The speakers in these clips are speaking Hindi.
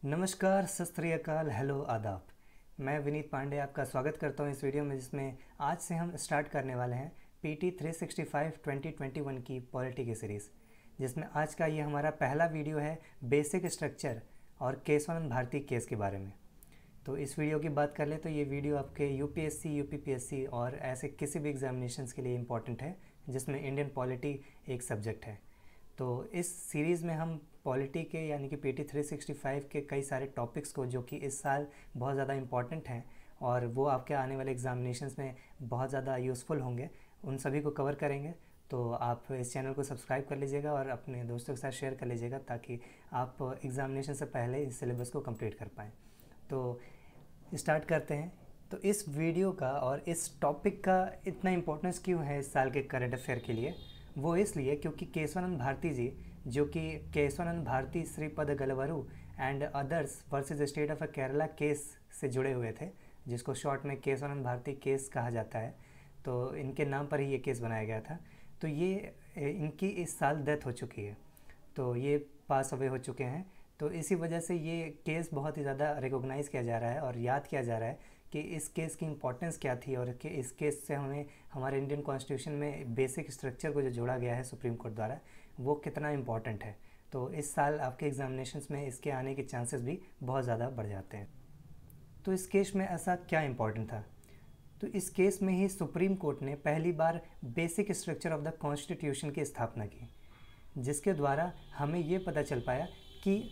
नमस्कार, सत श्री अकाल, हेलो, आदाब। मैं विनीत पांडे आपका स्वागत करता हूं इस वीडियो में, जिसमें आज से हम स्टार्ट करने वाले हैं पीटी 365 2021 की पॉलिटी की सीरीज़, जिसमें आज का ये हमारा पहला वीडियो है बेसिक स्ट्रक्चर और केशवानंद भारती केस के बारे में। तो इस वीडियो की बात कर ले तो ये वीडियो आपके यूपीएससी, यूपीपीएससी और ऐसे किसी भी एग्जामिनेशंस के लिए इम्पॉर्टेंट है, जिसमें इंडियन पॉलिटी एक सब्जेक्ट है। तो इस सीरीज़ में हम पॉलिटी के यानी कि पीटी 365 के कई सारे टॉपिक्स को, जो कि इस साल बहुत ज़्यादा इम्पॉर्टेंट हैं और वो आपके आने वाले एग्जामिनेशंस में बहुत ज़्यादा यूज़फुल होंगे, उन सभी को कवर करेंगे। तो आप इस चैनल को सब्सक्राइब कर लीजिएगा और अपने दोस्तों के साथ शेयर कर लीजिएगा, ताकि आप एग्ज़ामिनेशन से पहले इस सिलेबस को कंप्लीट कर पाएँ। तो स्टार्ट करते हैं। तो इस वीडियो का और इस टॉपिक का इतना इम्पोर्टेंस क्यों है इस साल के करंट अफेयर के लिए? वो इसलिए क्योंकि केशवानंद भारती जी, जो कि Kesavananda Bharati Sripada Galvaru and others versus state of Kerala case से जुड़े हुए थे, जिसको शॉर्ट में केशवानंद भारती केस कहा जाता है। तो इनके नाम पर ही ये केस बनाया गया था। तो ये इनकी इस साल डेथ हो चुकी है, तो ये पास अवे हो चुके हैं। तो इसी वजह से ये केस बहुत ही ज़्यादा रिकॉग्नाइज़ किया जा रहा है और याद किया जा रहा है कि इस केस की इम्पोर्टेंस क्या थी और कि इस केस से हमें हमारे इंडियन कॉन्स्टिट्यूशन में बेसिक स्ट्रक्चर को जो जोड़ा गया है सुप्रीम कोर्ट द्वारा, वो कितना इम्पॉर्टेंट है। तो इस साल आपके एग्जामिनेशंस में इसके आने के चांसेस भी बहुत ज़्यादा बढ़ जाते हैं। तो इस केस में ऐसा क्या इम्पॉर्टेंट था? तो इस केस में ही सुप्रीम कोर्ट ने पहली बार basic structure of the constitution की स्थापना की, जिसके द्वारा हमें ये पता चल पाया कि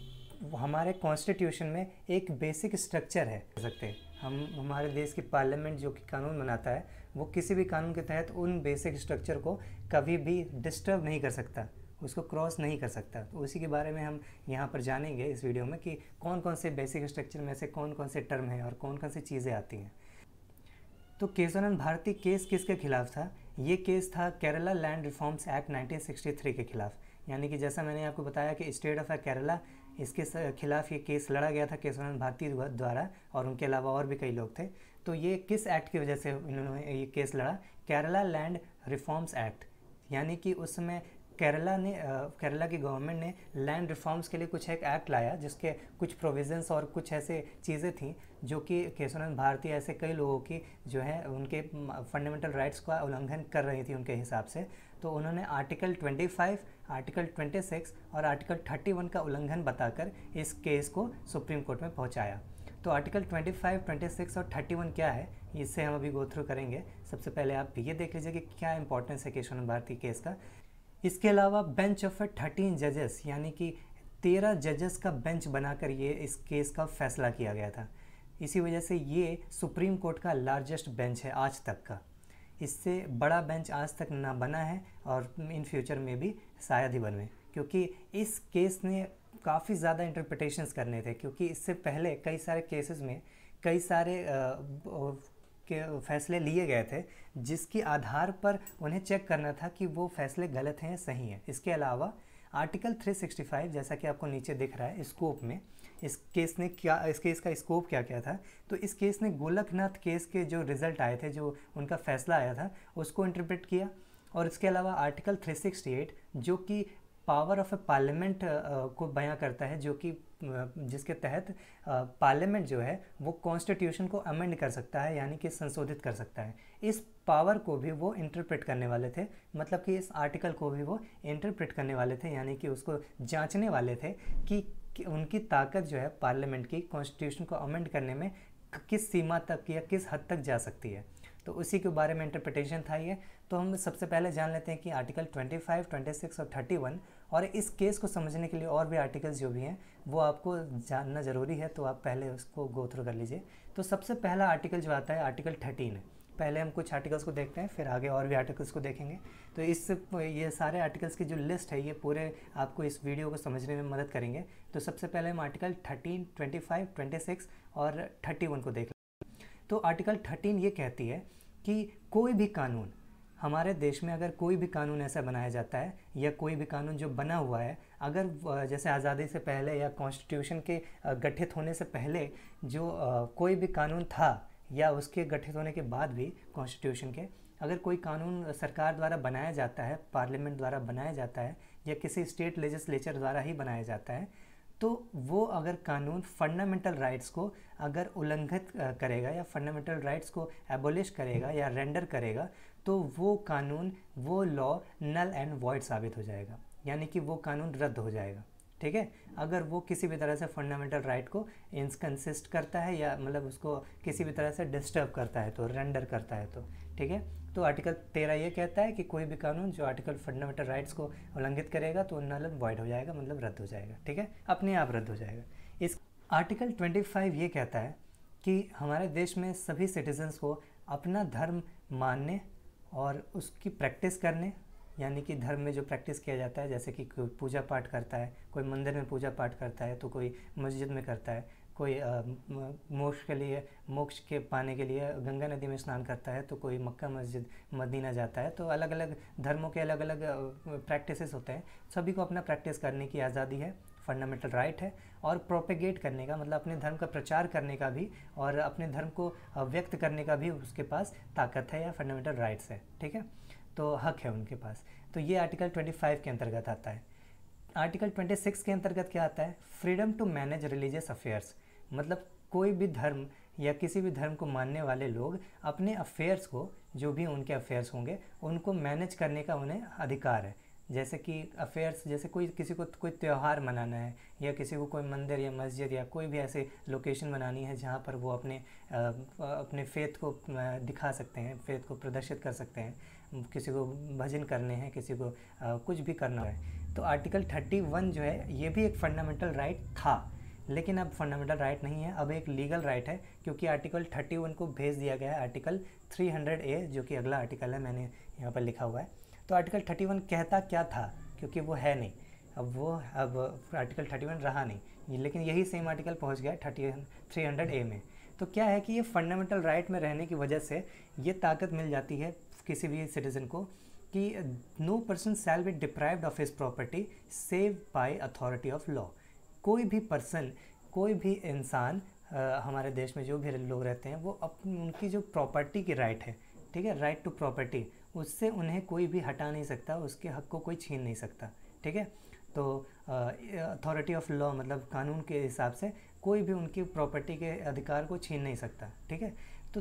हमारे कॉन्स्टिट्यूशन में एक बेसिक स्ट्रक्चर है। सकते हम हमारे देश की पार्लियामेंट जो कि कानून बनाता है, वो किसी भी कानून के तहत उन बेसिक स्ट्रक्चर को कभी भी डिस्टर्ब नहीं कर सकता, उसको क्रॉस नहीं कर सकता। तो उसी के बारे में हम यहाँ पर जानेंगे इस वीडियो में कि कौन कौन से बेसिक स्ट्रक्चर में से कौन कौन से टर्म हैं और कौन कौन सी चीज़ें आती हैं। तो केशवानंद भारती केस किसके खिलाफ था? ये केस था केरला लैंड रिफॉर्म्स एक्ट 1963 के खिलाफ। यानी कि जैसा मैंने आपको बताया कि स्टेट ऑफ केरला, इसके खिलाफ ये केस लड़ा गया था केशवानंद भारती द्वारा, और उनके अलावा और भी कई लोग थे। तो ये किस एक्ट की वजह से इन्होंने ये केस लड़ा? Kerala land reforms act. यानी कि उस समय केरला की गवर्नमेंट ने लैंड रिफॉर्म्स के लिए कुछ एक एक्ट लाया, जिसके कुछ प्रोविजंस और कुछ ऐसे चीज़ें थीं जो कि केशवानंद भारती ऐसे कई लोगों की जो है उनके फंडामेंटल राइट्स का उल्लंघन कर रही थी उनके हिसाब से। तो उन्होंने आर्टिकल 25, आर्टिकल 26 और आर्टिकल 31 का उल्लंघन बताकर इस केस को सुप्रीम कोर्ट में पहुंचाया। तो आर्टिकल 25, 26 और 31 क्या है, इससे हम अभी गो थ्रू करेंगे। सबसे पहले आप ये देख लीजिए कि क्या इंपॉर्टेंस है केशवानंद भारती केस का। इसके अलावा बेंच ऑफ 13 जजेस, यानी कि 13 जजेस का बेंच बनाकर ये इस केस का फैसला किया गया था। इसी वजह से ये सुप्रीम कोर्ट का लार्जेस्ट बेंच है आज तक का। इससे बड़ा बेंच आज तक ना बना है और इन फ्यूचर में भी शायद ही बने, क्योंकि इस केस ने काफ़ी ज़्यादा इंटरप्रिटेशंस करने थे। क्योंकि इससे पहले कई सारे केसेस में कई सारे के फैसले लिए गए थे, जिसके आधार पर उन्हें चेक करना था कि वो फैसले गलत हैं या सही हैं। इसके अलावा आर्टिकल 365, जैसा कि आपको नीचे दिख रहा है स्कोप में, इस केस का स्कोप क्या क्या था? तो इस केस ने गोलकनाथ केस के जो रिज़ल्ट आए थे, जो उनका फैसला आया था, उसको इंटरप्रेट किया। और इसके अलावा आर्टिकल 368 जो कि पावर ऑफ ए पार्लियामेंट को बयां करता है, जो कि जिसके तहत पार्लियामेंट जो है वो कॉन्स्टिट्यूशन को अमेंड कर सकता है, यानी कि संशोधित कर सकता है। इस पावर को भी वो इंटरप्रेट करने वाले थे, मतलब कि इस आर्टिकल को भी वो इंटरप्रेट करने वाले थे, यानी कि उसको जांचने वाले थे कि उनकी ताकत जो है पार्लियामेंट की कॉन्स्टिट्यूशन को अमेंड करने में किस सीमा तक या किस हद तक जा सकती है। तो उसी के बारे में इंटरप्रिटेशन था ये। तो हम सबसे पहले जान लेते हैं कि आर्टिकल 25, 26 और 31, और इस केस को समझने के लिए और भी आर्टिकल्स जो भी हैं वो आपको जानना ज़रूरी है, तो आप पहले उसको गो थ्रू कर लीजिए। तो सबसे पहला आर्टिकल जो आता है आर्टिकल 13 है। पहले हम कुछ आर्टिकल्स को देखते हैं, फिर आगे और भी आर्टिकल्स को देखेंगे। तो ये सारे आर्टिकल्स की जो लिस्ट है ये पूरे आपको इस वीडियो को समझने में मदद करेंगे। तो सबसे पहले हम आर्टिकल 13, 25, 26 और 31 को देख लें। तो आर्टिकल 13 ये कहती है कि कोई भी कानून, हमारे देश में अगर कोई भी कानून ऐसा बनाया जाता है या कोई भी कानून जो बना हुआ है, अगर जैसे आज़ादी से पहले या कॉन्स्टिट्यूशन के गठित होने से पहले जो कोई भी कानून था, या उसके गठित होने के बाद भी कॉन्स्टिट्यूशन के, अगर कोई कानून सरकार द्वारा बनाया जाता है, पार्लियामेंट द्वारा बनाया जाता है, या किसी स्टेट लेजिस्लेचर द्वारा ही बनाया जाता है, तो वो अगर कानून फंडामेंटल राइट्स को अगर उल्लंघित करेगा या फंडामेंटल राइट्स को एबोलिश करेगा या रेंडर करेगा, तो वो कानून, वो लॉ नल एंड वॉइड साबित हो जाएगा, यानी कि वो कानून रद्द हो जाएगा। ठीक है, अगर वो किसी भी तरह से फंडामेंटल राइट को इंकंसिस्ट करता है या मतलब उसको किसी भी तरह से डिस्टर्ब करता है, तो रेंडर करता है, तो ठीक है। तो आर्टिकल 13 ये कहता है कि कोई भी कानून जो आर्टिकल फंडामेंटल राइट्स को उल्लंघित करेगा तो नल एंड वॉइड हो जाएगा, मतलब रद्द हो जाएगा। ठीक है, अपने आप रद्द हो जाएगा। इस आर्टिकल 25 ये कहता है कि हमारे देश में सभी सिटीजन्स को अपना धर्म मानने और उसकी प्रैक्टिस करने, यानी कि धर्म में जो प्रैक्टिस किया जाता है, जैसे कि कोई पूजा पाठ करता है, कोई मंदिर में पूजा पाठ करता है, तो कोई मस्जिद में करता है, कोई मोक्ष के लिए, मोक्ष के पाने के लिए गंगा नदी में स्नान करता है, तो कोई मक्का मस्जिद मदीना जाता है। तो अलग अलग धर्मों के अलग अलग प्रैक्टिसेस होते हैं। सभी को अपना प्रैक्टिस करने की आज़ादी है, फंडामेंटल राइट है। और प्रोपेगेट करने का मतलब अपने धर्म का प्रचार करने का भी और अपने धर्म को व्यक्त करने का भी उसके पास ताकत है या फंडामेंटल राइट्स है। ठीक है, तो हक है उनके पास। तो ये आर्टिकल 25 के अंतर्गत आता है। आर्टिकल 26 के अंतर्गत क्या आता है? Freedom to manage religious affairs, मतलब कोई भी धर्म या किसी भी धर्म को मानने वाले लोग अपने अफेयर्स को, जो भी उनके अफेयर्स होंगे, उनको मैनेज करने का उन्हें अधिकार है। जैसे कि अफेयर्स, जैसे कोई किसी को कोई त्यौहार मनाना है या किसी को कोई मंदिर या मस्जिद या कोई भी ऐसे लोकेशन बनानी है जहाँ पर वो अपने फेथ को दिखा सकते हैं, फेथ को प्रदर्शित कर सकते हैं, किसी को भजन करने हैं, किसी को कुछ भी करना है। तो आर्टिकल 31 जो है ये भी एक फंडामेंटल राइट था, लेकिन अब फंडामेंटल राइट नहीं है, अब एक लीगल राइट है, क्योंकि आर्टिकल 31 को भेज दिया गया है आर्टिकल 300A, जो कि अगला आर्टिकल है, मैंने यहाँ पर लिखा हुआ है। तो आर्टिकल 31 कहता क्या था, क्योंकि वो है नहीं, अब आर्टिकल 31 रहा नहीं, लेकिन यही सेम आर्टिकल पहुँच गया 300A में। तो क्या है कि ये फंडामेंटल राइट में रहने की वजह से ये ताकत मिल जाती है किसी भी सिटीज़न को कि no person shall be deprived of his property save by authority of law. कोई भी पर्सन, कोई भी इंसान, हमारे देश में जो भी लोग रहते हैं, वो उनकी जो प्रॉपर्टी की राइट है, ठीक है, राइट टू प्रॉपर्टी, उससे उन्हें कोई भी हटा नहीं सकता, उसके हक को कोई छीन नहीं सकता। ठीक है, तो अथॉरिटी ऑफ लॉ मतलब कानून के हिसाब से कोई भी उनकी प्रॉपर्टी के अधिकार को छीन नहीं सकता। ठीक है, तो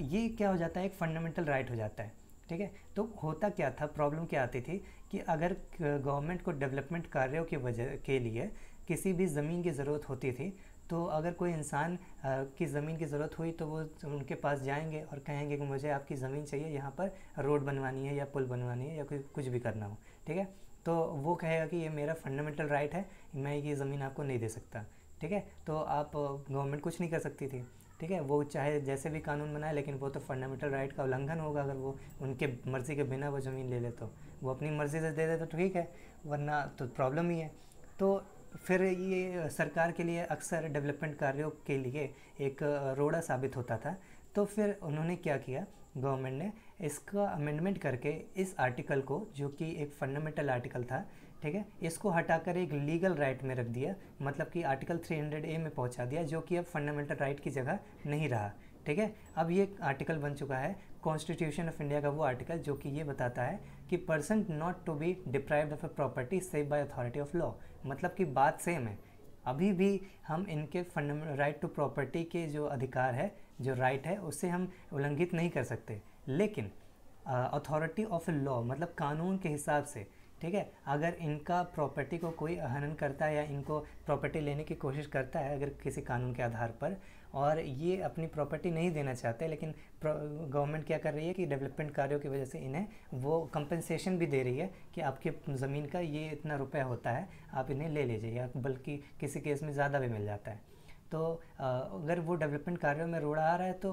ये क्या हो जाता है, एक फंडामेंटल राइट हो जाता है। ठीक है, तो होता क्या था, प्रॉब्लम क्या आती थी कि अगर गवर्नमेंट को डेवलपमेंट कार्यों की वजह के लिए किसी भी ज़मीन की ज़रूरत होती थी, तो अगर कोई इंसान की ज़मीन की ज़रूरत हुई तो वो उनके पास जाएंगे और कहेंगे कि मुझे आपकी ज़मीन चाहिए, यहाँ पर रोड बनवानी है या पुल बनवानी है या कुछ भी करना हो। ठीक है, तो वो कहेगा कि ये मेरा फंडामेंटल राइट है, मैं ये ज़मीन आपको नहीं दे सकता। ठीक है, तो आप गवर्नमेंट कुछ नहीं कर सकती थी। ठीक है, वो चाहे जैसे भी कानून बनाए, लेकिन वो तो फंडामेंटल राइट का उल्लंघन होगा अगर वो उनके मर्ज़ी के बिना वो ज़मीन ले ले। तो वो अपनी मर्ज़ी से दे दे तो ठीक है, वरना तो प्रॉब्लम ही है। तो फिर ये सरकार के लिए अक्सर डेवलपमेंट कार्यों के लिए एक रोड़ा साबित होता था। तो फिर उन्होंने क्या किया, गवर्नमेंट ने इसका अमेंडमेंट करके इस आर्टिकल को, जो कि एक फंडामेंटल आर्टिकल था, ठीक है, इसको हटाकर एक लीगल राइट में रख दिया, मतलब कि आर्टिकल 300A में पहुंचा दिया, जो कि अब फंडामेंटल राइट की जगह नहीं रहा। ठीक है, अब ये आर्टिकल बन चुका है कॉन्स्टिट्यूशन ऑफ इंडिया का वो आर्टिकल जो कि ये बताता है कि person not to be deprived of a property save by authority of law. मतलब कि बात सेम है, अभी भी हम इनके फंडामेंटल राइट टू प्रॉपर्टी के जो अधिकार है, जो राइट है, उससे हम उल्लंघित नहीं कर सकते, लेकिन अथॉरिटी ऑफ लॉ मतलब कानून के हिसाब से, ठीक है, अगर इनका प्रॉपर्टी को कोई हनन करता है या इनको प्रॉपर्टी लेने की कोशिश करता है अगर किसी कानून के आधार पर, और ये अपनी प्रॉपर्टी नहीं देना चाहते, लेकिन गवर्नमेंट क्या कर रही है कि डेवलपमेंट कार्यों की वजह से इन्हें वो कंपनसेशन भी दे रही है कि आपके ज़मीन का ये इतना रुपया होता है, आप इन्हें ले लीजिए, या बल्कि किसी केस में ज़्यादा भी मिल जाता है। तो अगर वो डेवलपमेंट कार्यों में रोड़ा आ रहा है, तो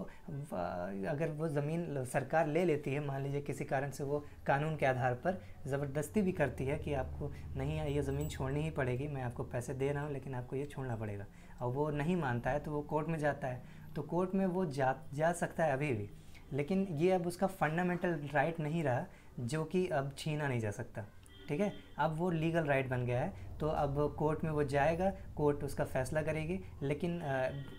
अगर वो ज़मीन सरकार ले लेती है, मान लीजिए किसी कारण से वो कानून के आधार पर ज़बरदस्ती भी करती है कि आपको नहीं, ये ज़मीन छोड़नी ही पड़ेगी, मैं आपको पैसे दे रहा हूँ लेकिन आपको ये छोड़ना पड़ेगा, और वो नहीं मानता है तो वो कोर्ट में जाता है, तो कोर्ट में वो जा सकता है अभी भी, लेकिन ये अब उसका फंडामेंटल राइट नहीं रहा, जो कि अब छीना नहीं जा सकता। ठीक है, अब वो लीगल राइट बन गया है, तो अब कोर्ट में वो जाएगा, कोर्ट उसका फ़ैसला करेगी, लेकिन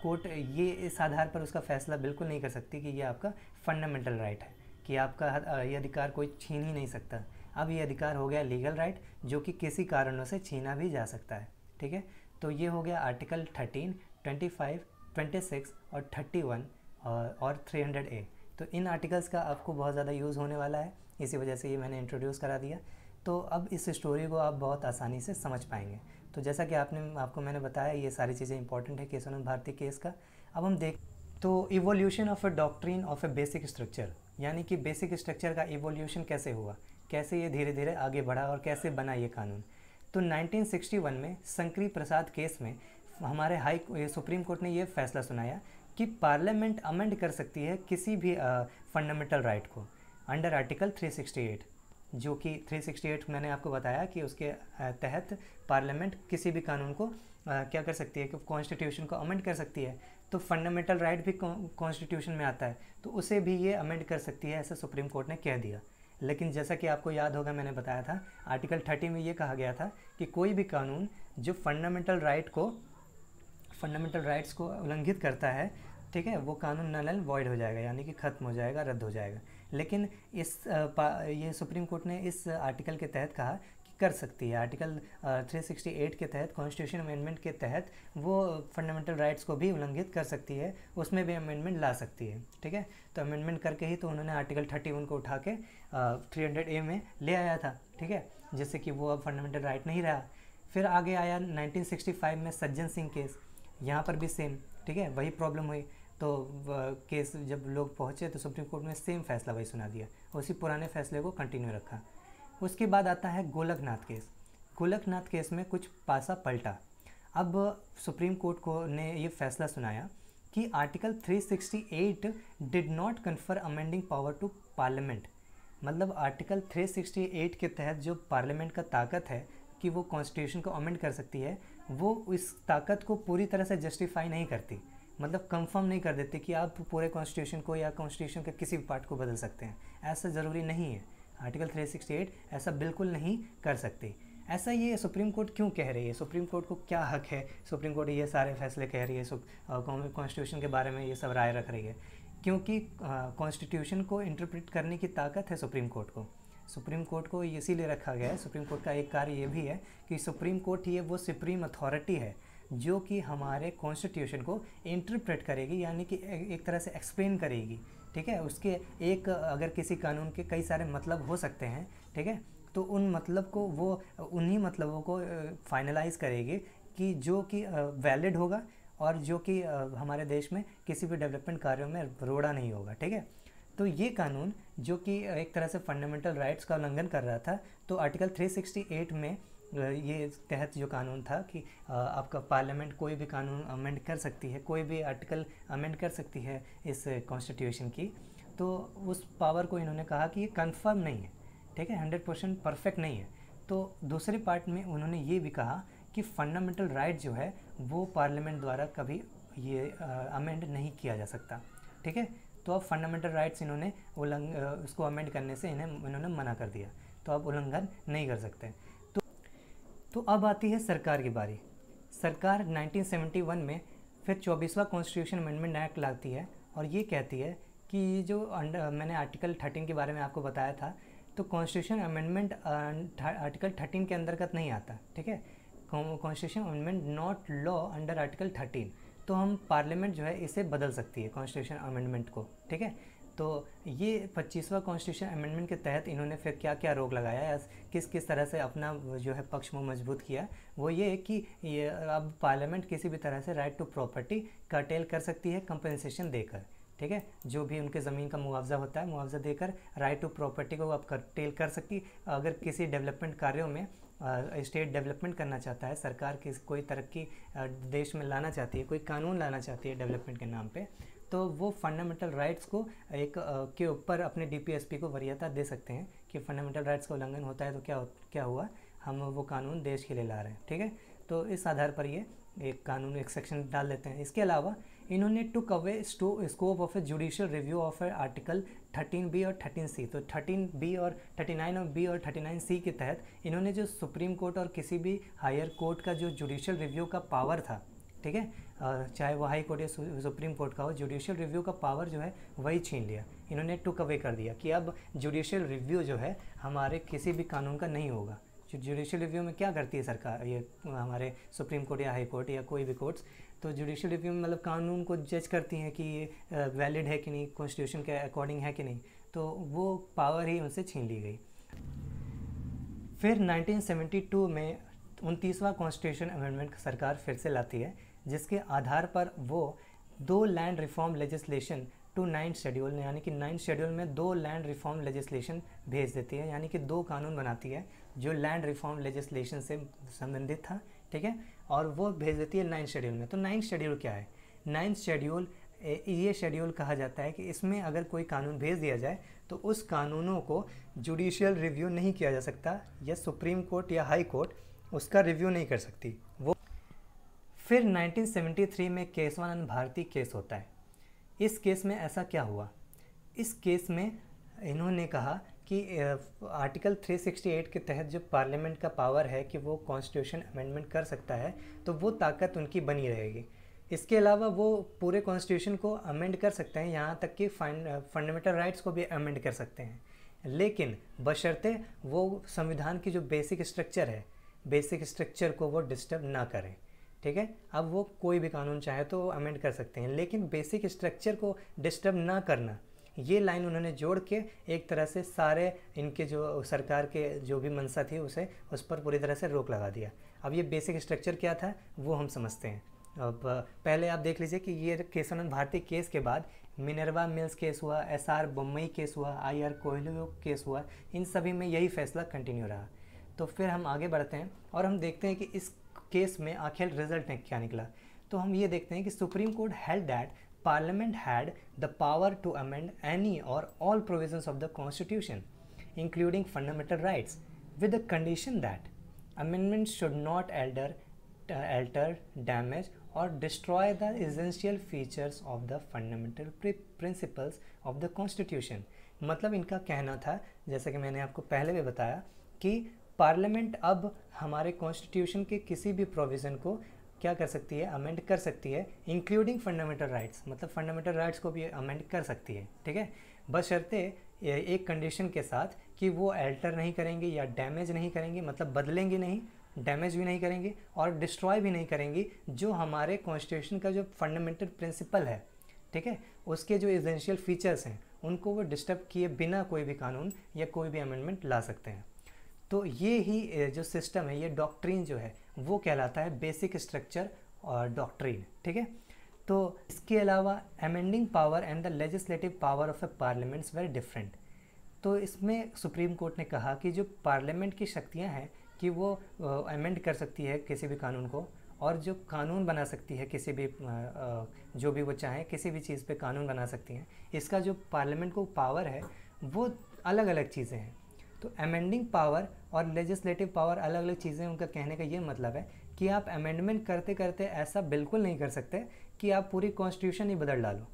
कोर्ट ये इस आधार पर उसका फ़ैसला बिल्कुल नहीं कर सकती कि ये आपका फंडामेंटल राइट है, कि आपका ये अधिकार कोई छीन ही नहीं सकता। अब ये अधिकार हो गया लीगल राइट, जो कि किसी कारणों से छीना भी जा सकता है। ठीक है, तो ये हो गया आर्टिकल 13, 25, 26 और 31 और 300A। तो इन आर्टिकल्स का आपको बहुत ज़्यादा यूज़ होने वाला है, इसी वजह से ये मैंने इंट्रोड्यूस करा दिया। तो अब इस स्टोरी को आप बहुत आसानी से समझ पाएंगे। तो जैसा कि आपको मैंने बताया, ये सारी चीज़ें इंपॉर्टेंट है केशवानंद भारती केस का। अब हम देख तो evolution of a doctrine of a basic structure, यानी कि बेसिक स्ट्रक्चर का इवोल्यूशन कैसे हुआ, कैसे ये धीरे धीरे आगे बढ़ा और कैसे बना ये कानून। तो 1961 में शंकरी प्रसाद केस में हमारे सुप्रीम कोर्ट ने ये फैसला सुनाया कि पार्लियामेंट अमेंड कर सकती है किसी भी फंडामेंटल राइट को अंडर आर्टिकल 368, जो कि 368 मैंने आपको बताया कि उसके तहत पार्लियामेंट किसी भी कानून को क्या कर सकती है कि कॉन्स्टिट्यूशन को अमेंड कर सकती है। तो फंडामेंटल राइट भी कॉन्स्टिट्यूशन में आता है, तो उसे भी ये अमेंड कर सकती है, ऐसा सुप्रीम कोर्ट ने कह दिया। लेकिन जैसा कि आपको याद होगा, मैंने बताया था आर्टिकल 30 में ये कहा गया था कि कोई भी कानून जो फंडामेंटल राइट्स को उल्लंघित करता है, ठीक है, वो कानून नल एंड वॉइड हो जाएगा, यानी कि ख़त्म हो जाएगा, रद्द हो जाएगा। लेकिन ये सुप्रीम कोर्ट ने इस आर्टिकल के तहत कहा कि कर सकती है। आर्टिकल 368 के तहत, कॉन्स्टिट्यूशन अमेंडमेंट के तहत वो फंडामेंटल राइट्स को भी उल्लंघित कर सकती है, उसमें भी अमेंडमेंट ला सकती है, ठीक है। तो अमेंडमेंट करके ही तो उन्होंने आर्टिकल 31 को उठा के 300A में ले आया था, ठीक है, जिससे कि वो अब फंडामेंटल राइट नहीं रहा। फिर आगे आया 1965 में सज्जन सिंह केस, यहाँ पर भी सेम, ठीक है, वही प्रॉब्लम हुई। तो केस जब लोग पहुँचे तो सुप्रीम कोर्ट ने सेम फैसला वही सुना दिया, उसी पुराने फैसले को कंटिन्यू रखा। उसके बाद आता है गोलकनाथ केस। गोलकनाथ केस में कुछ पासा पलटा। अब सुप्रीम कोर्ट को ने ये फैसला सुनाया कि article 368 did not confer amending power to parliament. मतलब आर्टिकल 368 के तहत जो पार्लियामेंट का ताकत है कि वो कॉन्स्टिट्यूशन को अमेंड कर सकती है, वो इस ताकत को पूरी तरह से जस्टिफाई नहीं करती, मतलब कंफर्म नहीं कर देती कि आप पूरे कॉन्स्टिट्यूशन को या कॉन्स्टिट्यूशन के किसी भी पार्ट को बदल सकते हैं। ऐसा ज़रूरी नहीं है, आर्टिकल 368 ऐसा बिल्कुल नहीं कर सकती। ऐसा ये सुप्रीम कोर्ट क्यों कह रही है? सुप्रीम कोर्ट को क्या हक है? सुप्रीम कोर्ट ये सारे फैसले कह रही है, कॉन्स्टिट्यूशन के बारे में ये सब राय रख रही है, क्योंकि कॉन्स्टिट्यूशन को इंटरप्रेट करने की ताकत है सुप्रीम कोर्ट को। सुप्रीम कोर्ट को इसीलिए रखा गया है। सुप्रीम कोर्ट का एक कार्य ये भी है कि सुप्रीम कोर्ट ये वो सुप्रीम अथॉरिटी है जो कि हमारे कॉन्स्टिट्यूशन को इंटरप्रेट करेगी, यानी कि एक तरह से एक्सप्लेन करेगी, ठीक है। उसके एक अगर किसी कानून के कई सारे मतलब हो सकते हैं, ठीक है, तो उन मतलब को वो उन्हीं मतलबों को फाइनलाइज करेगी कि जो कि वैलिड होगा और जो कि हमारे देश में किसी भी डेवलपमेंट कार्यों में रोड़ा नहीं होगा, ठीक है। तो ये कानून जो कि एक तरह से फंडामेंटल राइट्स का उल्लंघन कर रहा था, तो आर्टिकल 368 में ये तहत जो कानून था कि आपका पार्लियामेंट कोई भी कानून अमेंड कर सकती है, कोई भी आर्टिकल अमेंड कर सकती है इस कॉन्स्टिट्यूशन की, तो उस पावर को इन्होंने कहा कि ये कन्फर्म नहीं है, ठीक है, 100% परफेक्ट नहीं है। तो दूसरे पार्ट में उन्होंने ये भी कहा कि फंडामेंटल राइट जो है वो पार्लियामेंट द्वारा कभी ये अमेंड नहीं किया जा सकता, ठीक है। तो अब फंडामेंटल राइट्स इन्होंने उसको अमेंड करने से इन्होंने मना कर दिया, तो अब उल्लंघन नहीं कर सकते। तो अब आती है सरकार की बारी। सरकार 1971 में फिर 24वां कॉन्स्टिट्यूशन अमेंडमेंट एक्ट लाती है और ये कहती है कि जो मैंने आर्टिकल 13 के बारे में आपको बताया था, तो कॉन्स्टिट्यूशन अमेंडमेंट आर्टिकल 13 के अंतर्गत नहीं आता, ठीक है। Constitution amendment not law under article 13, तो हम पार्लियामेंट जो है इसे बदल सकती है कॉन्स्टिट्यूशन अमेंडमेंट को, ठीक है। तो ये 25वां कॉन्स्टिट्यूशन अमेंडमेंट के तहत इन्होंने फिर क्या क्या रोक लगाया या किस तरह से अपना जो है पक्ष में मजबूत किया, वो ये कि ये अब पार्लियामेंट किसी भी तरह से राइट टू प्रॉपर्टी कर्टेल कर सकती है कंपनसेशन देकर, ठीक है। जो भी उनके ज़मीन का मुआवजा होता है, मुआवजा देकर राइट टू प्रॉपर्टी को अब कर्टेल कर सकती। अगर किसी डेवलपमेंट कार्यों में स्टेट डेवलपमेंट करना चाहता है, सरकार कोई तरक्की देश में लाना चाहती है, कोई कानून लाना चाहती है डेवलपमेंट के नाम पे, तो वो फंडामेंटल राइट्स को एक के ऊपर अपने डीपीएसपी को वरीयता दे सकते हैं कि फंडामेंटल राइट्स का उल्लंघन होता है तो क्या हुआ, हम वो कानून देश के लिए ला रहे हैं, ठीक है। तो इस आधार पर ये एक कानून एक सेक्शन डाल देते हैं। इसके अलावा इन्होंने took away scope of a judicial review of article 13B और 13C। तो 13B और 39B और 39C के तहत इन्होंने जो सुप्रीम कोर्ट और किसी भी हायर कोर्ट का जो जुडिशियल रिव्यू का पावर था, ठीक है, चाहे वो हाई कोर्ट या सुप्रीम कोर्ट का हो, जुडिशियल रिव्यू का पावर जो है वही छीन लिया। इन्होंने टुक अवे कर दिया कि अब जुडिशियल रिव्यू जो है हमारे किसी भी कानून का नहीं होगा, जुडिशियल रिव्यू में क्या करती है सरकार, ये हमारे सुप्रीम कोर्ट या हाई कोर्ट या कोई भी कोर्ट्स, तो जुडिशियल रिव्यू में मतलब कानून को जज करती हैं कि ये वैलिड है कि नहीं, कॉन्स्टिट्यूशन के अकॉर्डिंग है कि नहीं, तो वो पावर ही उनसे छीन ली गई। फिर 1972 में 29वां कॉन्स्टिट्यूशन अमेंडमेंट सरकार फिर से लाती है, जिसके आधार पर वो 2 land reform legislation to 9th schedule, यानी कि 9th शेड्यूल में 2 लैंड रिफॉर्म लेजिस्लेशन भेज देती है, यानी कि 2 कानून बनाती है जो लैंड रिफॉर्म लेजिस्लेशन से संबंधित था, ठीक है, और वो भेज देती है 9th शेड्यूल में। तो 9th शेड्यूल क्या है? 9th शेड्यूल ये शेड्यूल कहा जाता है कि इसमें अगर कोई कानून भेज दिया जाए तो उस कानूनों को जुडिशियल रिव्यू नहीं किया जा सकता, या सुप्रीम कोर्ट या हाई कोर्ट उसका रिव्यू नहीं कर सकती वो। फिर 1973 में केशवानंद भारती केस होता है। इस केस में ऐसा क्या हुआ? इस केस में इन्होंने कहा कि आर्टिकल 368 के तहत जो पार्लियामेंट का पावर है कि वो कॉन्स्टिट्यूशन अमेंडमेंट कर सकता है, तो वो ताकत उनकी बनी रहेगी। इसके अलावा वो पूरे कॉन्स्टिट्यूशन को अमेंड कर सकते हैं, यहाँ तक कि फंडामेंटल राइट्स को भी अमेंड कर सकते हैं, लेकिन बशर्ते वो संविधान की जो बेसिक स्ट्रक्चर है, बेसिक स्ट्रक्चर को वो डिस्टर्ब ना करें, ठीक है। अब वो कोई भी कानून चाहे तो अमेंड कर सकते हैं, लेकिन बेसिक स्ट्रक्चर को डिस्टर्ब ना करना, ये लाइन उन्होंने जोड़ के एक तरह से सारे इनके जो सरकार के जो भी मंशा थी उस पर पूरी तरह से रोक लगा दिया। अब ये बेसिक स्ट्रक्चर क्या था वो हम समझते हैं। अब पहले आप देख लीजिए कि ये केशवानंद भारती केस के बाद मिनर्वा मिल्स केस हुआ, SR बम्बई केस हुआ, IR कोहिनूर केस हुआ, इन सभी में यही फैसला कंटिन्यू रहा। तो फिर हम आगे बढ़ते हैं और हम देखते हैं कि इस केस में आखिर रिजल्ट क्या निकला। तो हम ये देखते हैं कि supreme court held that parliament had the power to amend any or all provisions of the constitution including fundamental rights with the condition that amendment should not alter, damage or destroy the essential features of the fundamental principles of the constitution। मतलब इनका कहना था, जैसा कि मैंने आपको पहले भी बताया, कि पार्लियामेंट अब हमारे कॉन्स्टिट्यूशन के किसी भी प्रोविज़न को क्या कर सकती है, अमेंड कर सकती है, इंक्लूडिंग फंडामेंटल राइट्स, मतलब फंडामेंटल राइट्स को भी अमेंड कर सकती है, ठीक है, बशर्ते एक कंडीशन के साथ कि वो अल्टर नहीं करेंगे या डैमेज नहीं करेंगे, मतलब बदलेंगे नहीं, डैमेज भी नहीं करेंगे और डिस्ट्रॉय भी नहीं करेंगी जो हमारे कॉन्स्टिट्यूशन का जो फंडामेंटल प्रिंसिपल है, ठीक है, उसके जो एसेंशियल फीचर्स हैं उनको वो डिस्टर्ब किए बिना कोई भी कानून या कोई भी अमेंडमेंट ला सकते हैं। तो ये ही जो सिस्टम है, ये डॉक्ट्रिन जो है वो कहलाता है बेसिक स्ट्रक्चर और डॉक्ट्रिन, ठीक है। तो इसके अलावा amending power and the legislative power of A parliaments very different. तो इसमें सुप्रीम कोर्ट ने कहा कि जो पार्लियामेंट की शक्तियाँ हैं कि वो अमेंड कर सकती है किसी भी कानून को, और जो कानून बना सकती है किसी भी जो भी वो चाहे किसी भी चीज़ पे कानून बना सकती हैं, इसका जो पार्लियामेंट को पावर है वो अलग अलग चीज़ें हैं। तो अमेंडिंग पावर और लेजिस्लेटिव पावर अलग अलग चीज़ें, उनका कहने का ये मतलब है कि आप अमेंडमेंट करते करते ऐसा बिल्कुल नहीं कर सकते कि आप पूरी कॉन्स्टिट्यूशन ही बदल डालो।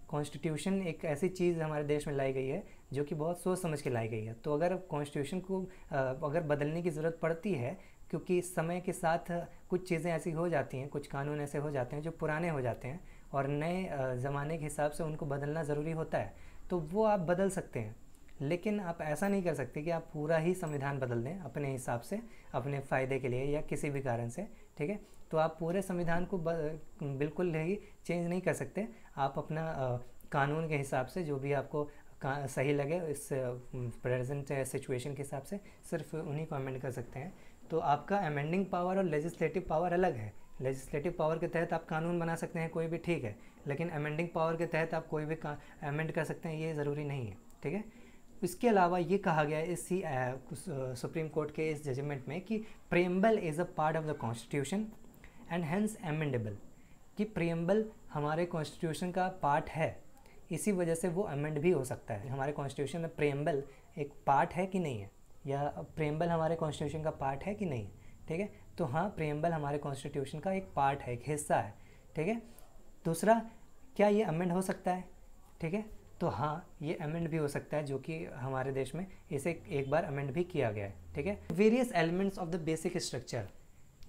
कॉन्स्टिट्यूशन एक ऐसी चीज़ हमारे देश में लाई गई है जो कि बहुत सोच समझ के लाई गई है। तो अगर कॉन्स्टिट्यूशन को अगर बदलने की ज़रूरत पड़ती है, क्योंकि समय के साथ कुछ चीज़ें ऐसी हो जाती हैं, कुछ कानून ऐसे हो जाते हैं जो पुराने हो जाते हैं और नए ज़माने के हिसाब से उनको बदलना ज़रूरी होता है, तो वो आप बदल सकते हैं। लेकिन आप ऐसा नहीं कर सकते कि आप पूरा ही संविधान बदल दें अपने हिसाब से, अपने फ़ायदे के लिए या किसी भी कारण से, ठीक है। तो आप पूरे संविधान को बिल्कुल ही चेंज नहीं कर सकते। आप अपना कानून के हिसाब से जो भी आपको सही लगे इस प्रेजेंट सिचुएशन के हिसाब से सिर्फ उन्हीं को अमेंड कर सकते हैं। तो आपका अमेंडिंग पावर और लेजिस्लेटिव पावर अलग है। लेजिस्लेटिव पावर के तहत आप कानून बना सकते हैं कोई भी, ठीक है, लेकिन अमेंडिंग पावर के तहत आप कोई भी अमेंड कर सकते हैं, ये ज़रूरी नहीं है, ठीक है। इसके अलावा ये कहा गया है इसी सुप्रीम कोर्ट के इस जजमेंट में कि preamble is a part of the constitution and hence amendable, कि प्रीएम्बल हमारे कॉन्स्टिट्यूशन का पार्ट है, इसी वजह से वो अमेंड भी हो सकता है। हमारे कॉन्स्टिट्यूशन में प्रीएम्बल एक पार्ट है कि नहीं है, या प्रीएम्बल हमारे कॉन्स्टिट्यूशन का पार्ट है कि नहीं, ठीक है। तो हाँ, प्रीएम्बल हमारे कॉन्स्टिट्यूशन का एक पार्ट है, एक हिस्सा है, ठीक है। दूसरा, क्या ये अमेंड हो सकता है, ठीक है, तो हाँ, ये अमेंड भी हो सकता है, जो कि हमारे देश में इसे एक बार अमेंड भी किया गया है, ठीक है। Various elements of the basic structure,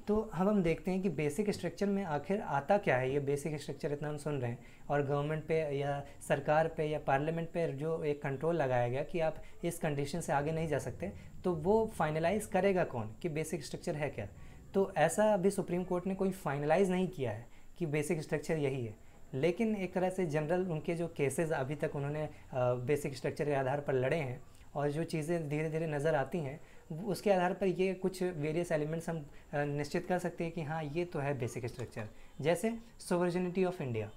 तो हम देखते हैं कि बेसिक स्ट्रक्चर में आखिर आता क्या है। ये बेसिक स्ट्रक्चर इतना हम सुन रहे हैं और गवर्नमेंट पे या सरकार पे या पार्लियामेंट पे जो एक कंट्रोल लगाया गया कि आप इस कंडीशन से आगे नहीं जा सकते, तो वो फाइनलाइज करेगा कौन कि बेसिक स्ट्रक्चर है क्या। तो ऐसा अभी सुप्रीम कोर्ट ने कोई फाइनलाइज नहीं किया है कि बेसिक स्ट्रक्चर यही है, लेकिन एक तरह से जनरल उनके जो केसेस अभी तक उन्होंने बेसिक स्ट्रक्चर के आधार पर लड़े हैं और जो चीज़ें धीरे धीरे नज़र आती हैं उसके आधार पर ये कुछ वेरियस एलिमेंट्स हम निश्चित कर सकते हैं कि हाँ ये तो है बेसिक स्ट्रक्चर। जैसे सोवर्जिनिटी ऑफ इंडिया,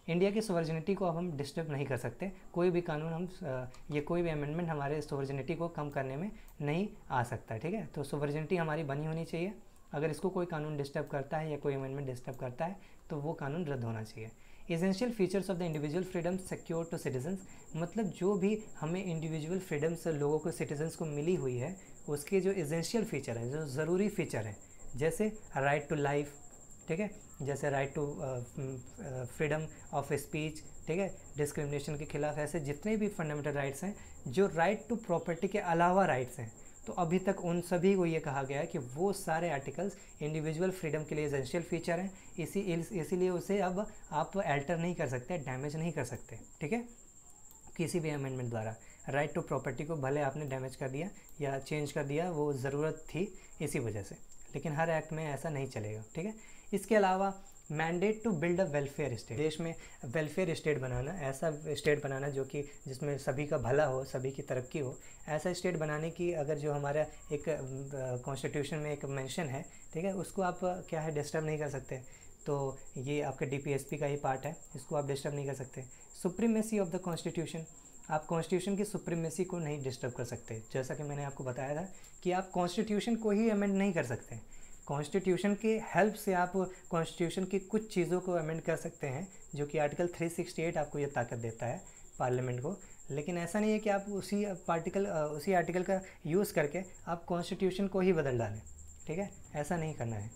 इंडिया की सोवर्जिनिटी को अब हम डिस्टर्ब नहीं कर सकते, कोई भी कानून हम ये कोई भी अमेंडमेंट हमारे सोवर्जिनिटी को कम करने में नहीं आ सकता, ठीक है। तो सोवर्जिनिटी हमारी बनी होनी चाहिए, अगर इसको कोई कानून डिस्टर्ब करता है या कोई अमेंडमेंट डिस्टर्ब करता है तो वो कानून रद्द होना चाहिए। Essential features of the individual freedom secure to citizens, मतलब जो भी हमें इंडिविजुअल फ्रीडम्स लोगों को सिटीजन्स को मिली हुई है उसके जो एसेंशियल फीचर है, जो ज़रूरी फीचर हैं, जैसे राइट टू लाइफ, ठीक है, जैसे right to freedom of speech, ठीक है, डिस्क्रिमिनेशन के खिलाफ, ऐसे जितने भी फंडामेंटल राइट्स हैं, जो राइट टू प्रॉपर्टी के अलावा राइट्स हैं, तो अभी तक उन सभी को ये कहा गया है कि वो सारे आर्टिकल्स इंडिविजुअल फ्रीडम के लिए एसेंशियल फीचर हैं, इसीलिए उसे अब आप अल्टर नहीं कर सकते, डैमेज नहीं कर सकते, ठीक है, किसी भी अमेंडमेंट द्वारा। राइट टू प्रॉपर्टी को भले आपने डैमेज कर दिया या चेंज कर दिया, वो ज़रूरत थी इसी वजह से, लेकिन हर एक्ट में ऐसा नहीं चलेगा, ठीक है। इसके अलावा mandate to build a welfare state, देश में वेलफेयर स्टेट बनाना, ऐसा स्टेट बनाना जो कि जिसमें सभी का भला हो, सभी की तरक्की हो, ऐसा स्टेट बनाने की अगर जो हमारा एक कॉन्स्टिट्यूशन में एक मेंशन है, ठीक है, उसको आप क्या है डिस्टर्ब नहीं कर सकते। तो ये आपके DPSP का ही पार्ट है, इसको आप डिस्टर्ब नहीं कर सकते। सुप्रीमेसी ऑफ द कॉन्स्टिट्यूशन, आप कॉन्स्टिट्यूशन की सुप्रीमेसी को नहीं डिस्टर्ब कर सकते, जैसा कि मैंने आपको बताया था कि आप कॉन्स्टिट्यूशन को ही अमेंड नहीं कर सकते, कॉन्स्टिट्यूशन के हेल्प से आप कॉन्स्टिट्यूशन की कुछ चीज़ों को अमेंड कर सकते हैं, जो कि आर्टिकल 368 आपको ये ताकत देता है पार्लियामेंट को, लेकिन ऐसा नहीं है कि आप उसी आर्टिकल का यूज़ करके आप कॉन्स्टिट्यूशन को ही बदल डालें, ठीक है, ऐसा नहीं करना है।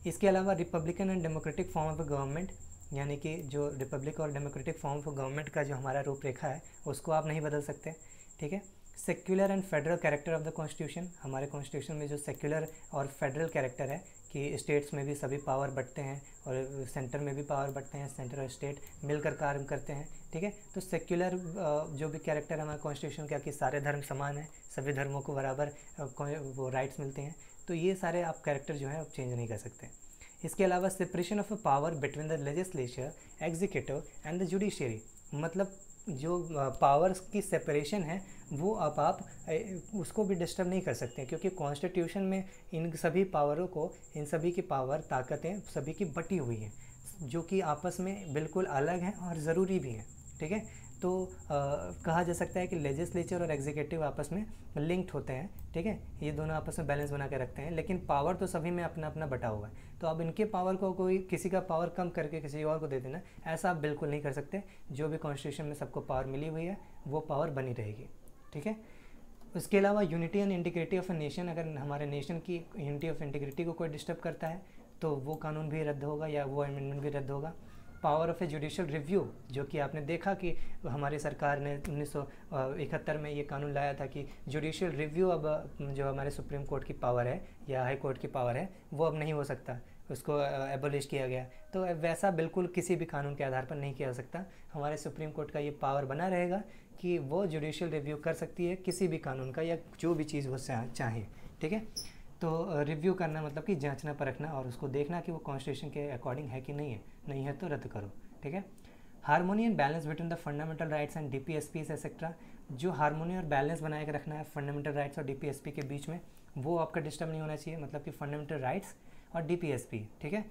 इसके अलावा Republican and democratic form of government, यानी कि जो रिपब्लिक और डेमोक्रेटिक फॉर्म ऑफ गवर्नमेंट का जो हमारा रूपरेखा है उसको आप नहीं बदल सकते, ठीक है। Secular and federal character of the constitution, हमारे कॉन्स्टिट्यूशन में जो सेक्युलर और फेडरल कैरेक्टर है कि स्टेट्स में भी सभी पावर बंटते हैं और सेंटर में भी पावर बंटते हैं, सेंटर और स्टेट मिलकर कार्य करते हैं, ठीक है। तो सेक्युलर जो भी कैरेक्टर हमारे कॉन्स्टिट्यूशन का कि सारे धर्म समान हैं, सभी धर्मों को बराबर वो राइट्स मिलते हैं, तो ये सारे आप कैरेक्टर जो है आप चेंज नहीं कर सकते। इसके अलावा separation of a power between the legislature, executive and the judiciary, मतलब जो पावर्स की सेपरेशन है वो अब आप उसको भी डिस्टर्ब नहीं कर सकते, क्योंकि कॉन्स्टिट्यूशन में इन सभी पावरों को, इन सभी की पावर ताकतें सभी की बटी हुई हैं, जो कि आपस में बिल्कुल अलग हैं और ज़रूरी भी हैं, ठीक है। तो कहा जा सकता है कि लेजिस्लेचर और एग्जीक्यूटिव आपस में लिंक्ड होते हैं, ठीक है, ये दोनों आपस में बैलेंस बना के रखते हैं, लेकिन पावर तो सभी में अपना अपना बटा हुआ है। तो अब इनके पावर को कोई किसी का पावर कम करके किसी और को दे देना, ऐसा आप बिल्कुल नहीं कर सकते। जो भी कॉन्स्टिट्यूशन में सबको पावर मिली हुई है वो पावर बनी रहेगी, ठीक है। उसके अलावा unity and integrity of a nation, अगर हमारे नेशन की यूनिटी ऑफ इंटीग्रिटी को कोई डिस्टर्ब करता है तो वो कानून भी रद्द होगा या वो अमेंडमेंट भी रद्द होगा। Power of a judicial review, जो कि आपने देखा कि हमारी सरकार ने 1971 में ये कानून लाया था कि जुडिशियल रिव्यू अब जो हमारे सुप्रीम कोर्ट की पावर है या हाई कोर्ट की पावर है वो अब नहीं हो सकता, उसको एबोलिश किया गया। तो वैसा बिल्कुल किसी भी कानून के आधार पर नहीं किया जा सकता। हमारे सुप्रीम कोर्ट का ये पावर बना रहेगा कि वो जुडिशियल रिव्यू कर सकती है किसी भी कानून का या जो भी चीज़ वो चाहे, ठीक है। तो रिव्यू करना मतलब कि जांचना परखना और उसको देखना कि वो कॉन्स्टिट्यूशन के अकॉर्डिंग है कि नहीं है तो रद्द करो, ठीक है। Harmony and balance between the fundamental rights and DPSPs etcetera, जो हार्मोनी और बैलेंस बनाए के रखना है फंडामेंटल राइट्स और DPSP के बीच में, वो आपका डिस्टर्ब नहीं होना चाहिए, मतलब कि फंडामेंटल राइट्स और DPSP, ठीक है,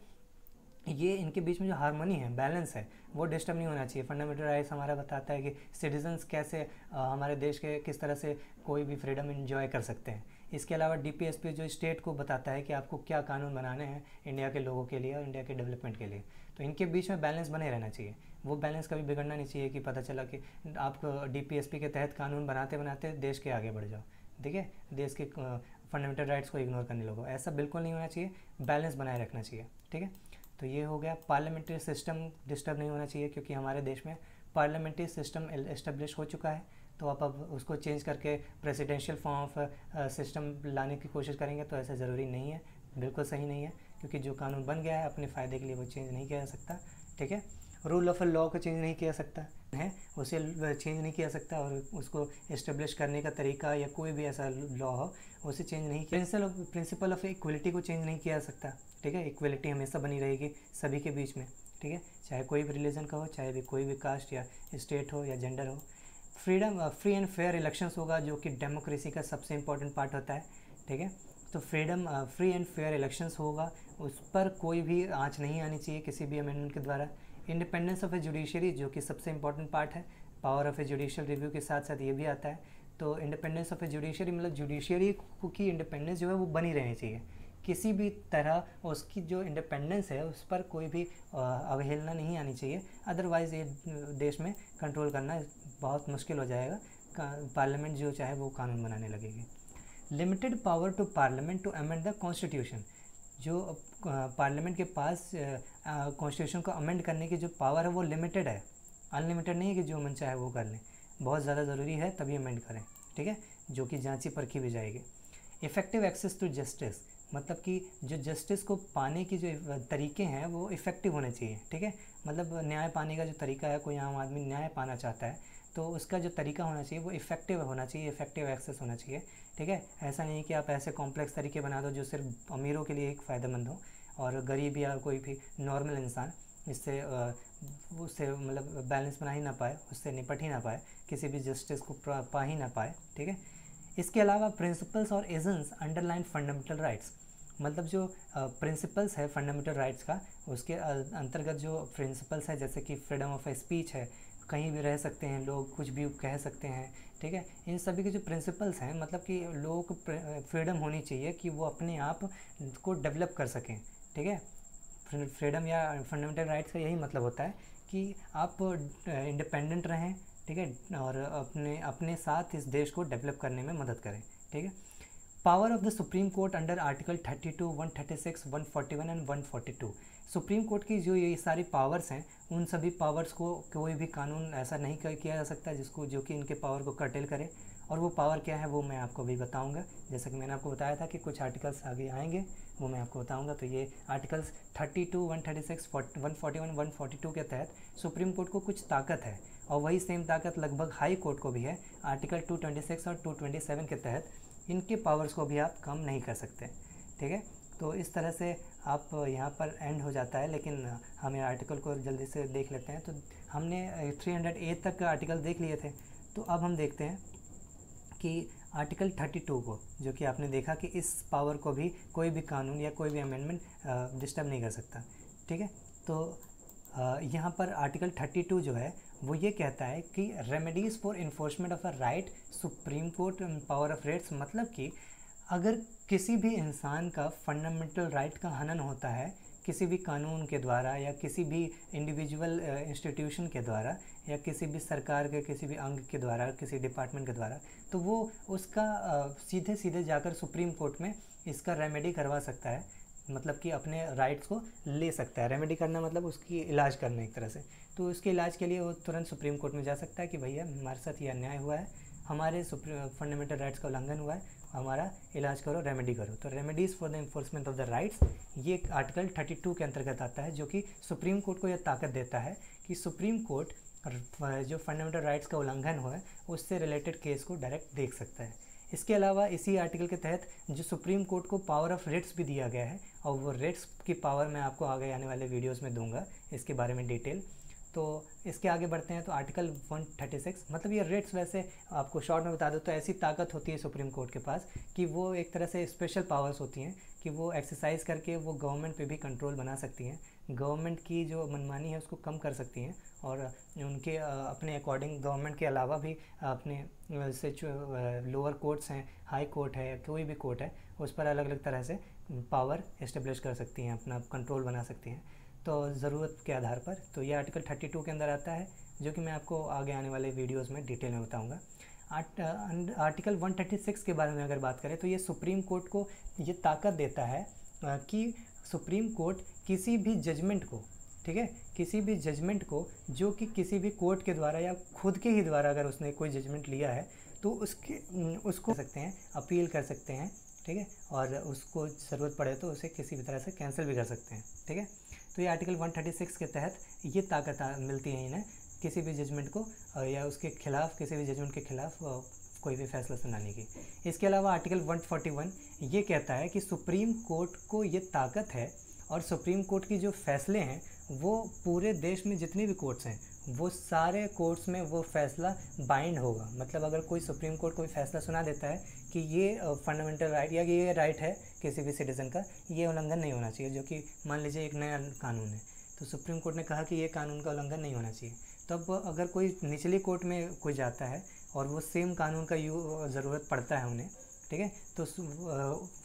ये इनके बीच में जो हार्मनी है, बैलेंस है, वो डिस्टर्ब नहीं होना चाहिए। फंडामेंटल राइट्स हमारा बताता है कि सिटीजन्स कैसे हमारे देश के किस तरह से कोई भी फ्रीडम एंजॉय कर सकते हैं। इसके अलावा DPSP जो स्टेट को बताता है कि आपको क्या कानून बनाने हैं इंडिया के लोगों के लिए और इंडिया के डेवलपमेंट के लिए। तो इनके बीच में बैलेंस बने रहना चाहिए, वो बैलेंस कभी बिगड़ना नहीं चाहिए कि पता चला कि आप DPSP के तहत कानून बनाते बनाते देश के आगे बढ़ जाओ, ठीक है, देश के फंडामेंटल राइट्स को इग्नोर करने लगो, ऐसा बिल्कुल नहीं होना चाहिए, बैलेंस बनाए रखना चाहिए, ठीक है। तो ये हो गया। पार्लियामेंट्री सिस्टम डिस्टर्ब नहीं होना चाहिए, क्योंकि हमारे देश में पार्लियामेंट्री सिस्टम एस्टेब्लिश हो चुका है, तो आप अब उसको चेंज करके प्रेसिडेंशियल फॉर्म ऑफ सिस्टम लाने की कोशिश करेंगे तो ऐसा ज़रूरी नहीं है। बिल्कुल सही नहीं है, क्योंकि जो कानून बन गया है अपने फ़ायदे के लिए वो चेंज नहीं किया जा सकता। ठीक है, रूल ऑफ लॉ को चेंज नहीं किया सकता है, उसे चेंज नहीं किया सकता, और उसको इस्टेब्लिश करने का तरीका या कोई भी ऐसा लॉ हो उसे चेंज नहीं किया। प्रिंसिपल ऑफ इक्वलिटी को चेंज नहीं किया जा सकता। ठीक है, इक्वलिटी हमेशा बनी रहेगी सभी के बीच में। ठीक है, चाहे कोई भी रिलीजन का हो, चाहे भी कोई भी कास्ट या स्टेट हो या जेंडर हो। फ्री एंड फेयर इलेक्शंस होगा, जो कि डेमोक्रेसी का सबसे इम्पोर्टेंट पार्ट होता है। ठीक है, तो फ्री एंड फेयर इलेक्शंस होगा, उस पर कोई भी आँच नहीं आनी चाहिए किसी भी अमेंडमेंट के द्वारा। इंडिपेंडेंस ऑफ ए जुडिशरी, जो कि सबसे इंपॉर्टेंट पार्ट है, power of a judicial review के साथ साथ ये भी आता है। तो इंडिपेंडेंस ऑफ ए जुडिशरी मतलब जुडिशरी की इंडिपेंडेंस जो है वो बनी रहनी चाहिए, किसी भी तरह उसकी जो इंडिपेंडेंस है उस पर कोई भी अवहेलना नहीं आनी चाहिए, अदरवाइज़ ये देश में कंट्रोल करना बहुत मुश्किल हो जाएगा। पार्लियामेंट जो चाहे वो कानून बनाने लगेगी। Limited power to parliament to amend the constitution, जो पार्लियामेंट के पास कॉन्स्टिट्यूशन को अमेंड करने की जो पावर है वो लिमिटेड है, अनलिमिटेड नहीं है कि जो मन चाहे वो कर लें, बहुत ज़्यादा ज़रूरी है तभी अमेंड करें। ठीक है, जो कि जांची परखी भी जाएगी। इफ़ेक्टिव एक्सेस टू जस्टिस, मतलब कि जो जस्टिस को पाने की जो तरीके हैं वो इफ़ेक्टिव होने चाहिए। ठीक है, मतलब न्याय पाने का जो तरीका है, कोई आम आदमी न्याय पाना चाहता है तो उसका जो तरीका होना चाहिए वो इफ़ेक्टिव होना चाहिए, इफ़ेक्टिव एक्सेस होना चाहिए। ठीक है, ऐसा नहीं कि आप ऐसे कॉम्प्लेक्स तरीके बना दो जो सिर्फ अमीरों के लिए एक फ़ायदेमंद हो और गरीब या कोई भी नॉर्मल इंसान इससे उससे मतलब बैलेंस बना ही ना पाए, उससे निपट ही ना पाए, किसी भी जस्टिस को पा ही ना पाए। ठीक है, इसके अलावा प्रिंसिपल्स और एजेंट्स अंडरलाइन फंडामेंटल राइट्स, मतलब जो प्रिंसिपल्स है फंडामेंटल राइट्स का, उसके अंतर्गत जो प्रिंसिपल्स है जैसे कि फ्रीडम ऑफ स्पीच है, कहीं भी रह सकते हैं लोग, कुछ भी कह सकते हैं। ठीक है, इन सभी के जो प्रिंसिपल्स हैं, मतलब कि लोगों को फ्रीडम होनी चाहिए कि वो अपने आप को डेवलप कर सकें। ठीक है, फ्रीडम या फंडामेंटल राइट्स का यही मतलब होता है कि आप इंडिपेंडेंट रहें। ठीक है, और अपने साथ इस देश को डेवलप करने में मदद करें। ठीक है, power of the supreme court under article 32, 136, 141 and 142, supreme court की जो ये सारी पावर्स हैं, उन सभी पावर्स को कोई भी कानून ऐसा नहीं किया जा सकता जिसको जो कि इनके पावर को कर्टेल करे। और वो पावर क्या है वो मैं आपको अभी बताऊंगा, जैसा कि मैंने आपको बताया था कि कुछ आर्टिकल्स आगे आएंगे वो मैं आपको बताऊंगा। तो ये आर्टिकल्स 32, 136, 141, 142 के तहत सुप्रीम कोर्ट को कुछ ताकत है, और वही सेम ताकत लगभग हाई कोर्ट को भी है। आर्टिकल 226 और 227 के तहत इनके पावर्स को भी आप कम नहीं कर सकते। ठीक है, तो इस तरह से आप यहाँ पर एंड हो जाता है, लेकिन हमें आर्टिकल को जल्दी से देख लेते हैं। तो हमने 308 तक आर्टिकल देख लिए थे, तो अब हम देखते हैं कि आर्टिकल 32 को, जो कि आपने देखा कि इस पावर को भी कोई भी कानून या कोई भी अमेंडमेंट डिस्टर्ब नहीं कर सकता। ठीक है, तो यहाँ पर आर्टिकल 32 जो है वो ये कहता है कि remedies for enforcement of a right, supreme court power of rights, मतलब कि अगर किसी भी इंसान का फंडामेंटल राइट का हनन होता है किसी भी कानून के द्वारा या किसी भी इंडिविजुअल इंस्टीट्यूशन के द्वारा या किसी भी सरकार के किसी भी अंग के द्वारा, किसी डिपार्टमेंट के द्वारा, तो वो उसका सीधे सीधे जाकर सुप्रीम कोर्ट में इसका रेमेडी करवा सकता है, मतलब कि अपने राइट्स को ले सकता है। रेमेडी करना मतलब उसकी इलाज करना एक तरह से। तो उसके इलाज के लिए वो तुरंत सुप्रीम कोर्ट में जा सकता है कि भैया हमारे साथ ये अन्याय हुआ है, हमारे फंडामेंटल राइट्स का उल्लंघन हुआ है, हमारा इलाज करो, रेमेडी करो। तो remedies for the enforcement of the rights, ये आर्टिकल 32 के अंतर्गत आता है, जो कि सुप्रीम कोर्ट को यह ताकत देता है कि सुप्रीम कोर्ट जो फंडामेंटल राइट्स का उल्लंघन हुआ है उससे रिलेटेड केस को डायरेक्ट देख सकता है। इसके अलावा इसी आर्टिकल के तहत जो सुप्रीम कोर्ट को पावर ऑफ रिट्स भी दिया गया है, और वो रिट्स की पावर मैं आपको आगे आने वाले वीडियोस में दूंगा इसके बारे में डिटेल। तो इसके आगे बढ़ते हैं। तो आर्टिकल 136, मतलब ये रिट्स वैसे आपको शॉर्ट में बता दो तो ऐसी ताकत होती है सुप्रीम कोर्ट के पास कि वो एक तरह से स्पेशल पावर्स होती हैं कि वो एक्सरसाइज करके वो गवर्नमेंट पे भी कंट्रोल बना सकती हैं, गवर्नमेंट की जो मनमानी है उसको कम कर सकती हैं, और उनके अपने अकॉर्डिंग गवर्नमेंट के अलावा भी अपने से लोअर कोर्ट्स हैं, हाई कोर्ट है, कोई भी कोर्ट है, उस पर अलग अलग तरह से पावर इस्टेब्लिश कर सकती हैं, अपना कंट्रोल बना सकती हैं तो ज़रूरत के आधार पर। तो ये आर्टिकल 32 के अंदर आता है, जो कि मैं आपको आगे आने वाले वीडियोस में डिटेल में बताऊंगा। आर्टिकल 136 के बारे में अगर बात करें तो ये सुप्रीम कोर्ट को ये ताकत देता है कि सुप्रीम कोर्ट किसी भी जजमेंट को, ठीक है, किसी भी जजमेंट को जो कि किसी भी कोर्ट के द्वारा या खुद के ही द्वारा अगर उसने कोई जजमेंट लिया है तो उसको कर सकते हैं, अपील कर सकते हैं, ठीक है, और उसको ज़रूरत पड़े तो उसे किसी भी तरह से कैंसिल भी कर सकते हैं। ठीक है, तो ये आर्टिकल 136 के तहत ये ताकत मिलती है इन्हें किसी भी जजमेंट को या उसके खिलाफ, किसी भी जजमेंट के खिलाफ कोई भी फैसला सुनाने की। इसके अलावा आर्टिकल 141 ये कहता है कि सुप्रीम कोर्ट को ये ताकत है, और सुप्रीम कोर्ट की जो फैसले हैं वो पूरे देश में जितनी भी कोर्ट्स हैं वो सारे कोर्ट्स में वो फैसला बाइंड होगा। मतलब अगर कोई सुप्रीम कोर्ट कोई फैसला सुना देता है कि ये फंडामेंटल राइट या ये राइट है किसी भी सिटीज़न का, ये उल्लंघन नहीं होना चाहिए, जो कि मान लीजिए एक नया कानून है तो सुप्रीम कोर्ट ने कहा कि ये कानून का उल्लंघन नहीं होना चाहिए, तब अगर कोई निचली कोर्ट में कोई जाता है और वो सेम कानून का ज़रूरत पड़ता है उन्हें, ठीक है, तो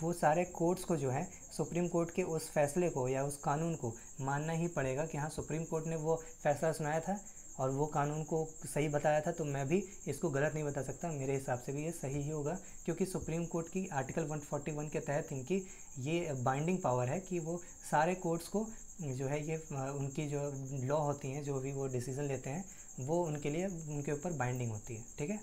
वो सारे कोर्ट्स को जो है सुप्रीम कोर्ट के उस फैसले को या उस कानून को मानना ही पड़ेगा कि हाँ सुप्रीम कोर्ट ने वो फैसला सुनाया था और वो कानून को सही बताया था, तो मैं भी इसको गलत नहीं बता सकता, मेरे हिसाब से भी ये सही ही होगा, क्योंकि सुप्रीम कोर्ट की आर्टिकल 141 के तहत इनकी ये बाइंडिंग पावर है कि वो सारे कोर्ट्स को जो है ये उनकी जो लॉ होती हैं, जो भी वो डिसीज़न लेते हैं वो उनके लिए उनके ऊपर बाइंडिंग होती है। ठीक है,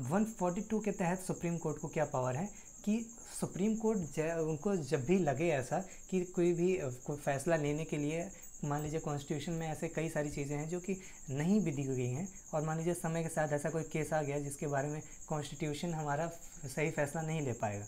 142 के तहत सुप्रीम कोर्ट को क्या पावर है कि सुप्रीम कोर्ट उनको जब भी लगे ऐसा कि कोई भी कोई फैसला लेने के लिए, मान लीजिए कॉन्स्टिट्यूशन में ऐसे कई सारी चीज़ें हैं जो कि नहीं भी दी गई हैं, और मान लीजिए समय के साथ ऐसा कोई केस आ गया जिसके बारे में कॉन्स्टिट्यूशन हमारा सही फैसला नहीं ले पाएगा,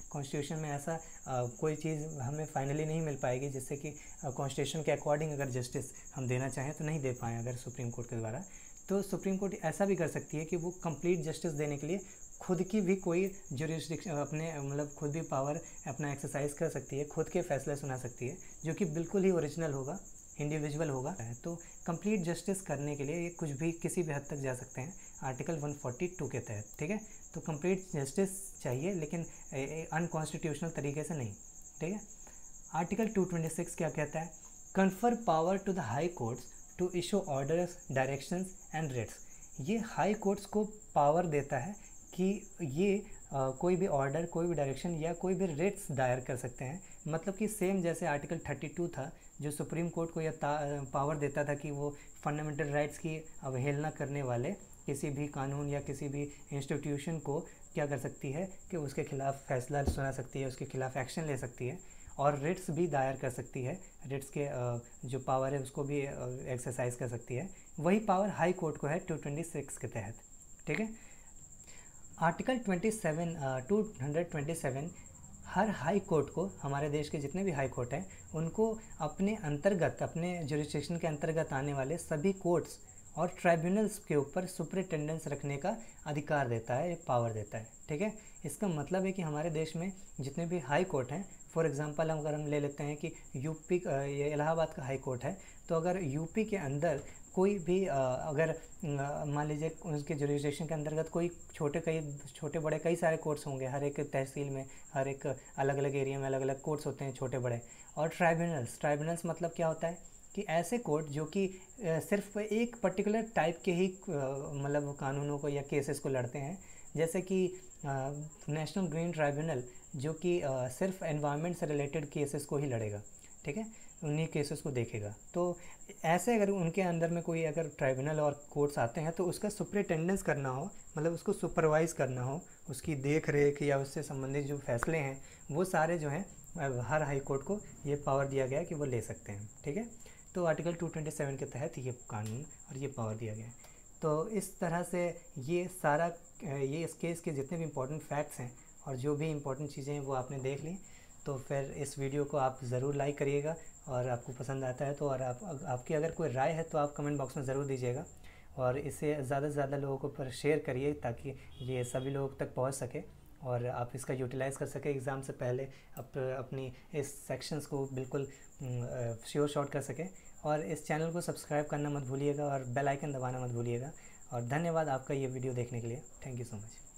कॉन्स्टिट्यूशन में ऐसा कोई चीज़ हमें फाइनली नहीं मिल पाएगी जिससे कि कॉन्स्टिट्यूशन के अकॉर्डिंग अगर जस्टिस हम देना चाहें तो नहीं दे पाएँ अगर सुप्रीम कोर्ट के द्वारा, तो सुप्रीम कोर्ट ऐसा भी कर सकती है कि वो कंप्लीट जस्टिस देने के लिए खुद की भी कोई जुरिस्डिक्शन अपने मतलब खुद भी पावर अपना एक्सरसाइज कर सकती है, खुद के फैसले सुना सकती है, जो कि बिल्कुल ही ओरिजिनल होगा, इंडिविजुअल होगा। तो कंप्लीट जस्टिस करने के लिए ये कुछ भी किसी भी हद तक जा सकते हैं आर्टिकल 142 के तहत। ठीक है, तो कंप्लीट जस्टिस चाहिए लेकिन अनकॉन्स्टिट्यूशनल तरीके से नहीं। ठीक है, आर्टिकल 226 क्या कहता है, confer power to the high courts to issue orders, directions and writs. ये हाई कोर्ट्स को पावर देता है कि ये कोई भी ऑर्डर, कोई भी डायरेक्शन या कोई भी रेट्स दायर कर सकते हैं। मतलब कि सेम जैसे आर्टिकल 32 था जो सुप्रीम कोर्ट को यह पावर देता था कि वो फंडामेंटल राइट्स की अवहेलना करने वाले किसी भी कानून या किसी भी इंस्टीट्यूशन को क्या कर सकती है कि उसके खिलाफ फैसला सुना सकती है, उसके खिलाफ एक्शन ले सकती है और रिट्स भी दायर कर सकती है, रिट्स के जो पावर है उसको भी एक्सरसाइज कर सकती है। वही पावर हाई कोर्ट को है 226 के तहत। ठीक है, आर्टिकल 227 हर हाई कोर्ट को, हमारे देश के जितने भी हाई कोर्ट हैं उनको अपने अंतर्गत, अपने जुरिस्डिक्शन के अंतर्गत आने वाले सभी कोर्ट्स और ट्राइब्यूनल्स के ऊपर सुपरिटेंडेंस रखने का अधिकार देता है, एक पावर देता है। ठीक है, इसका मतलब है कि हमारे देश में जितने भी हाई कोर्ट हैं, फॉर एग्जांपल अगर हम ले लेते हैं कि यूपी ये इलाहाबाद का हाई कोर्ट है, तो अगर यूपी के अंदर कोई भी अगर मान लीजिए उसके जुरिस्डिक्शन के अंतर्गत कोई छोटे बड़े कई सारे कोर्ट्स होंगे, हर एक तहसील में, हर एक अलग अलग एरिया में अलग अलग कोर्ट्स होते हैं छोटे बड़े। और ट्राइब्यूनल्स मतलब क्या होता है कि ऐसे कोर्ट जो कि सिर्फ एक पर्टिकुलर टाइप के ही मतलब कानूनों को या केसेस को लड़ते हैं, जैसे कि नेशनल ग्रीन ट्राइब्यूनल जो कि सिर्फ एनवायरनमेंट से रिलेटेड केसेस को ही लड़ेगा। ठीक है, उन्हीं केसेस को देखेगा। तो ऐसे अगर उनके अंदर में कोई अगर ट्राइब्यूनल और कोर्ट्स आते हैं तो उसका सुपरिटेंडेंस करना हो, मतलब उसको सुपरवाइज़ करना हो, उसकी देख रेख या उससे संबंधित जो फैसले हैं वो सारे जो हैं हर हाई कोर्ट को ये पावर दिया गया है कि वो ले सकते हैं। ठीक है, तो आर्टिकल 227 के तहत ये कानून और ये पावर दिया गया है। तो इस तरह से ये सारा ये इस केस के जितने भी इम्पोर्टेंट फैक्ट्स हैं और जो भी इम्पोर्टेंट चीज़ें हैं वो आपने देख ली। तो फिर इस वीडियो को आप ज़रूर लाइक करिएगा और आपको पसंद आता है तो, और आपकी अगर कोई राय है तो आप कमेंट बॉक्स में ज़रूर दीजिएगा, और इसे ज़्यादा से ज़्यादा लोगों को पर शेयर करिए ताकि ये सभी लोगों तक पहुंच सके और आप इसका यूटिलाइज़ कर सकें एग्ज़ाम से पहले, अपनी इस सेक्शंस को बिल्कुल श्योर शॉट कर सकें। और इस चैनल को सब्सक्राइब करना मत भूलिएगा और बेल आइकन दबाना मत भूलिएगा। और धन्यवाद आपका ये वीडियो देखने के लिए। Thank you so much.